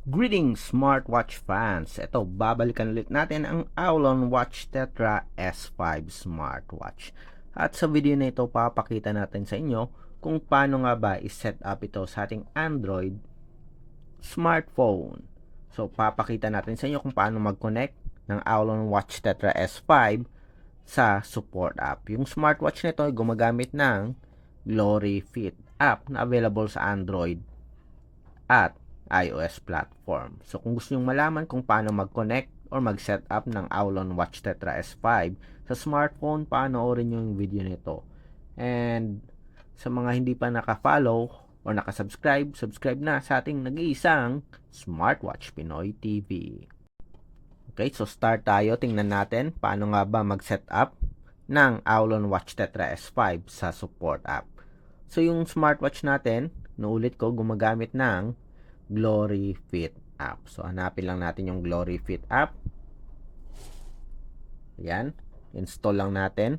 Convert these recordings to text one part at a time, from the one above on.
Greetings smartwatch fans! Ito, babalikan ulit natin ang Aulon Watch Tetra S5 smartwatch. At sa video na ito, papakita natin sa inyo kung paano nga ba i-set up ito sa ating Android smartphone. So, papakita natin sa inyo kung paano mag-connect ng Aulon Watch Tetra S5 sa support app. Yung smartwatch nito ay gumagamit ng Glory Fit app na available sa Android at iOS platform. So kung gusto nyo malaman kung paano mag-connect or mag-set up ng Aulon Watch Tetra S5 sa smartphone, panoorin nyo yung video nito. And sa mga hindi pa naka-follow or naka-subscribe, subscribe na sa ating nag-iisang Smartwatch Pinoy TV. Okay, so start tayo. Tingnan natin paano nga ba mag-set up ng Aulon Watch Tetra S5 sa support app. So yung smartwatch natin, naulit ko, gumagamit ng Glory Fit app. So hanapin lang natin yung Glory Fit app. Ayan, install lang natin.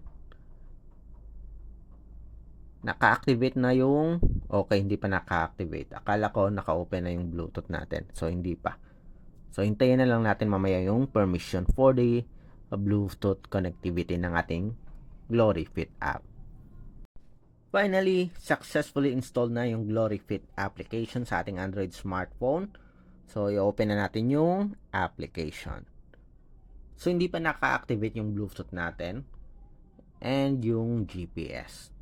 Naka-activate na yung hindi pa naka-activate. Akala ko naka-open na yung Bluetooth natin. So hindi pa. So hintayin na lang natin mamaya yung permission for the Bluetooth connectivity ng ating Glory Fit app. Finally, successfully installed na yung Glory Fit application sa ating Android smartphone. So, i-open na natin yung application. So, hindi pa naka-activate yung Bluetooth natin and yung GPS.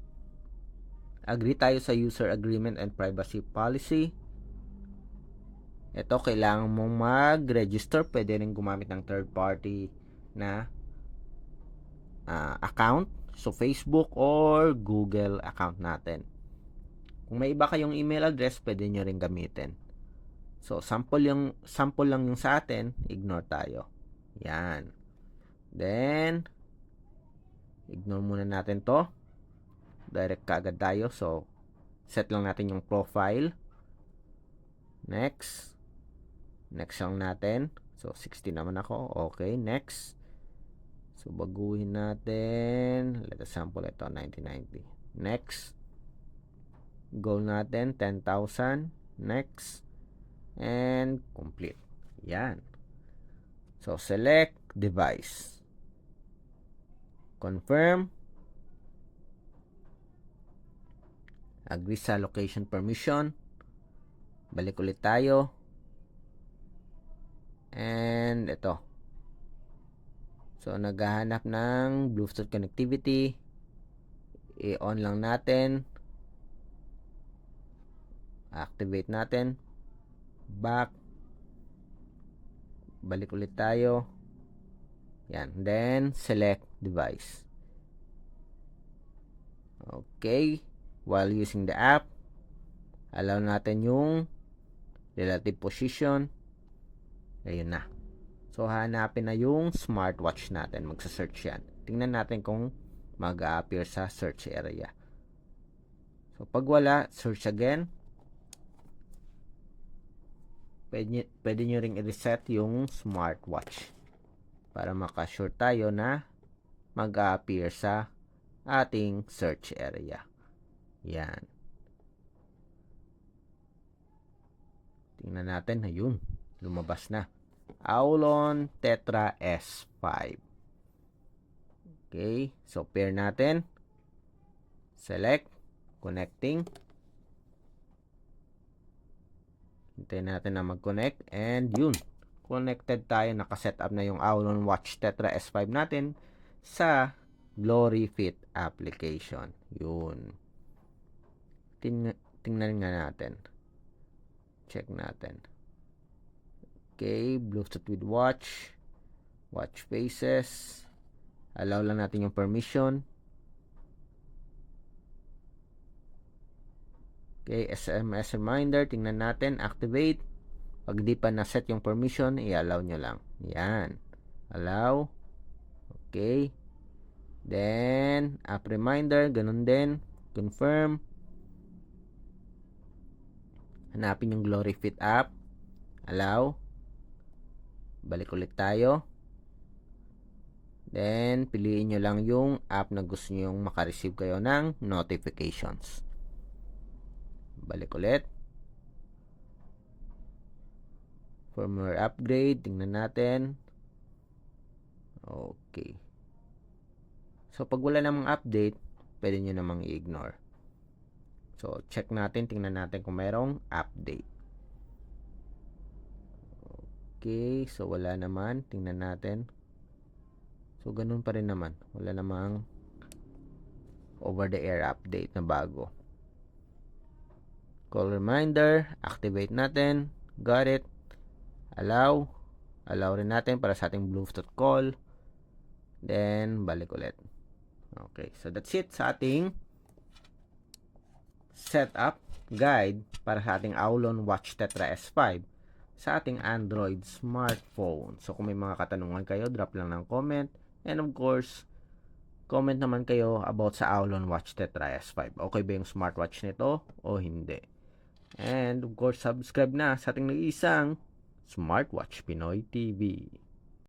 Agree tayo sa user agreement and privacy policy. Ito, kailangan mong mag-register. Pwede rin gumamit ng third party na account. So, Facebook or Google account natin. Kung may iba kayong email address, pwede nyo rin gamitin. So, sample lang yung sa atin, ignore tayo. Yan. Then, ignore muna natin to. Direct kaagad tayo. So, set lang natin yung profile. Next. Next lang natin. So, 60 naman ako. Okay, next. So, baguhin natin. Let us sample ito, 1990. Next. Goal natin, 10,000. Next. And complete. Yan. So, select device. Confirm. Agree sa location permission. Balik ulit tayo. And ito. So, naghahanap ng Bluetooth connectivity. I-on lang natin. Activate natin. Back. Balik ulit tayo. Yan. Then, select device. Okay. While using the app, allow natin yung relative position. Ayun na. So, hanapin na yung smartwatch natin. Magsa-search yan. Tingnan natin kung mag-a-appear sa search area. So, pag wala, search again. Pwede nyo ring i-reset yung smartwatch para makasure tayo na mag-a-appear sa ating search area. Yan. Tingnan natin. Ayun. Lumabas na. Aulon Tetra S5. Okay. So, pair natin. Select. Connecting. Hintayin natin na mag-connect. And yun. Connected tayo. Nakaset up na yung Aulon Watch Tetra S5 natin sa Glory Fit application. Yun. Tingnan nga natin. Check natin. Okay, Bluetooth with watch. Watch faces. Allow lang natin yung permission. Okay, SMS reminder. Tingnan natin. Activate. Pag di pa na-set yung permission, i-allow nyo lang. Yan. Allow. Okay. Then, app reminder. Ganun din. Confirm. Hanapin yung Glory Fit app. Allow. Balik ulit tayo. Then, piliin nyo lang yung app na gusto nyo yung makareceive kayo ng notifications. Balik ulit. Firmware upgrade, tingnan natin. Okay. So, pag wala namang update, pwede nyo namang i-ignore. So, check natin, tingnan natin kung mayroong update. Okay, so wala naman. Tingnan natin. So, ganun pa rin naman. Wala namang over-the-air update na bago. Call reminder, activate natin. Got it. Allow. Allow rin natin para sa ating Bluetooth call. Then, balik ulit. Okay, so that's it sa ating setup guide para sa ating Aulon Watch Tetra S5 sa ating Android smartphone. So, kung may mga katanungan kayo, drop lang ng comment. And of course, comment naman kayo about sa Aulon Watch Tetra S5. Okay ba yung smartwatch nito o hindi? And of course, subscribe na sa ating nag-iisang Smartwatch Pinoy TV.